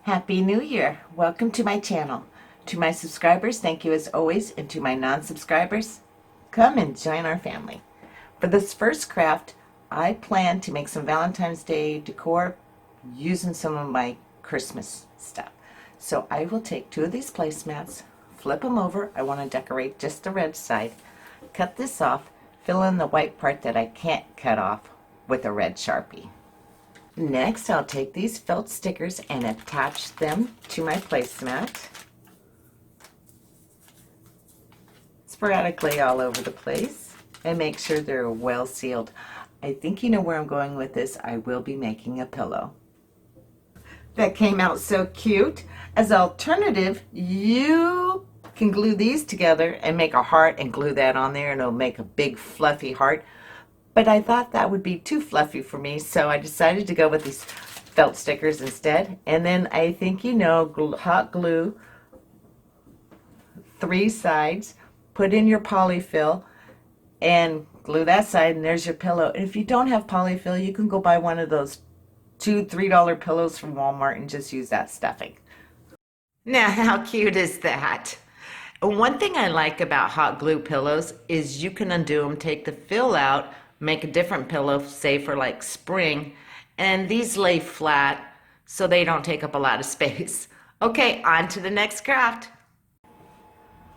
Happy New Year! Welcome to my channel. To my subscribers, thank you as always, and to my non-subscribers, come and join our family. For this first craft, I plan to make some Valentine's Day decor using some of my Christmas stuff. So I will take two of these placemats, flip them over. I want to decorate just the red side. Cut this off, fill in the white part that I can't cut off with a red Sharpie. Next, I'll take these felt stickers and attach them to my placemat. Sporadically all over the place, and make sure they're well sealed. I think you know where I'm going with this. I will be making a pillow. That came out so cute. As an alternative, you can glue these together and make a heart and glue that on there, and it'll make a big fluffy heart. But I thought that would be too fluffy for me, so I decided to go with these felt stickers instead. And then I think you know, hot glue 3 sides, put in your polyfill, and glue that side, and there's your pillow. And if you don't have polyfill, you can go buy one of those $2-3 pillows from Walmart and just use that stuffing. Now, how cute is that? One thing I like about hot glue pillows is you can undo them, take the fill out, make a different pillow, say for like spring, and these lay flat so they don't take up a lot of space. Okay, on to the next craft.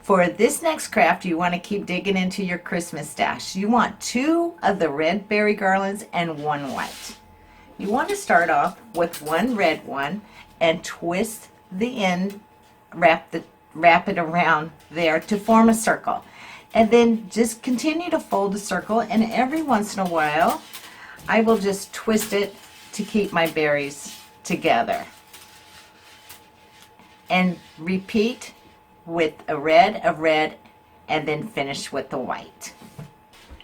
For this next craft, you want to keep digging into your Christmas stash. You want 2 of the red berry garlands and 1 white. You want to start off with 1 red one and twist the end, wrap it around there to form a circle. And then just continue to fold the circle, and every once in a while I will just twist it to keep my berries together. And repeat with a red, and then finish with the white.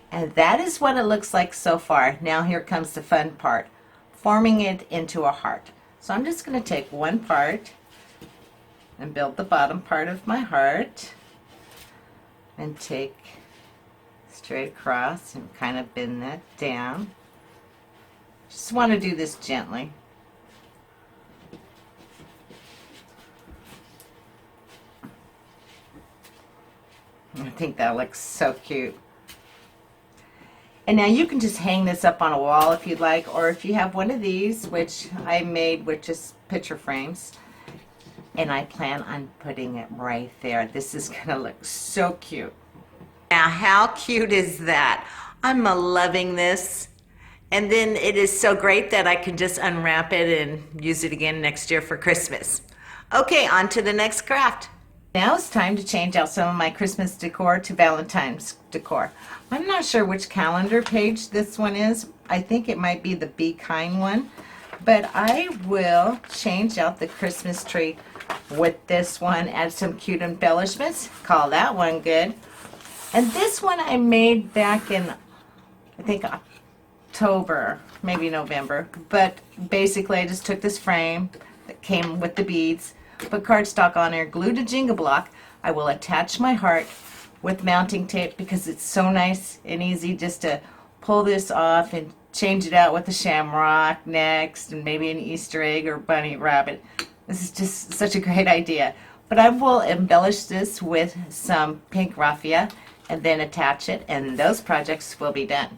And that is what it looks like so far. Now here comes the fun part, forming it into a heart. So I'm just going to take 1 part and build the bottom part of my heart, and take straight across and kind of bend that down. Just want to do this gently. I think that looks so cute. And now you can just hang this up on a wall if you'd like, or if you have one of these, which I made with just picture frames, and I plan on putting it right there. This is gonna look so cute. Now, how cute is that? I'm loving this. And then it is so great that I can just unwrap it and use it again next year for Christmas. Okay, on to the next craft. Now it's time to change out some of my Christmas decor to Valentine's decor. I'm not sure which calendar page this one is. I think it might be the Be Kind one. But I will change out the Christmas tree with this one, add some cute embellishments, call that one good. And this one I made back in, I think, October, maybe November. But basically I just took this frame that came with the beads, put cardstock on there, glued a Jenga block. I will attach my heart with mounting tape because it's so nice and easy just to pull this off and change it out with a shamrock next, and maybe an Easter egg or bunny rabbit. This is just such a great idea. But I will embellish this with some pink raffia and then attach it, and those projects will be done.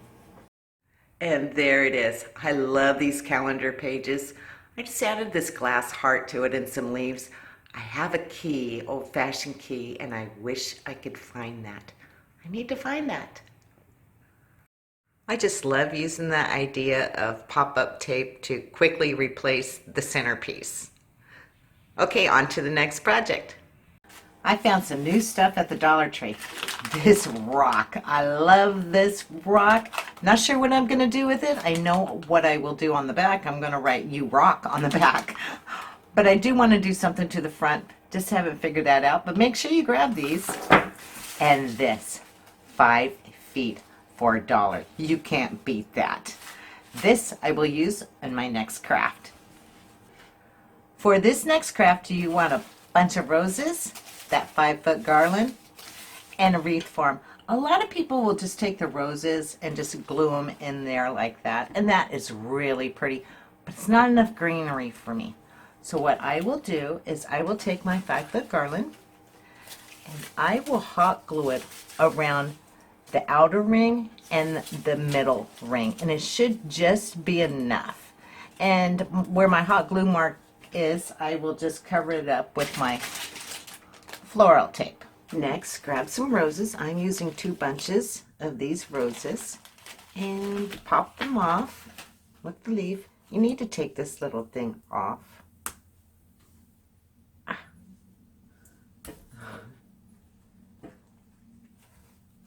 And there it is. I love these calendar pages. I just added this glass heart to it and some leaves. I have a key, old-fashioned key, and I wish I could find that. I need to find that. I just love using the idea of pop-up tape to quickly replace the centerpiece. Okay, on to the next project. I found some new stuff at the Dollar Tree. This rock. I love this rock. Not sure what I'm going to do with it. I know what I will do on the back. I'm going to write "You Rock" on the back. But I do want to do something to the front. Just haven't figured that out. But make sure you grab these. And this. 5 feet for $1. You can't beat that. This I will use in my next craft. For this next craft, you want a bunch of roses, that 5-foot garland, and a wreath form. A lot of people will just take the roses and just glue them in there like that, and that is really pretty, but it's not enough greenery for me. So what I will do is I will take my 5-foot garland and I will hot glue it around the outer ring and the middle ring, and it should just be enough. And where my hot glue mark is, I will just cover it up with my floral tape. Next, grab some roses. I'm using 2 bunches of these roses and pop them off with the leaf. You need to take this little thing off.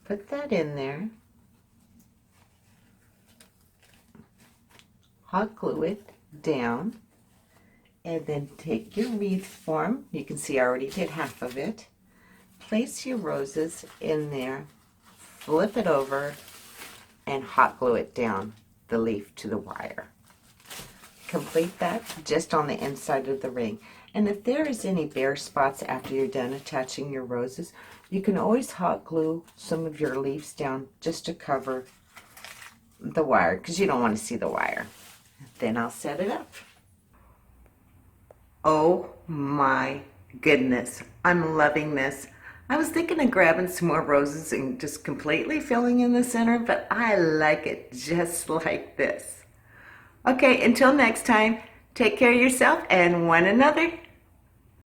Put that in there. Hot glue it down. And then take your wreath form. You can see I already did half of it. Place your roses in there. Flip it over and hot glue it down the leaf to the wire. Complete that just on the inside of the ring. And if there is any bare spots after you're done attaching your roses, you can always hot glue some of your leaves down just to cover the wire, because you don't want to see the wire. Then I'll set it up. Oh my goodness, I'm loving this. I was thinking of grabbing some more roses and just completely filling in the center, but I like it just like this. Okay, until next time, take care of yourself and one another.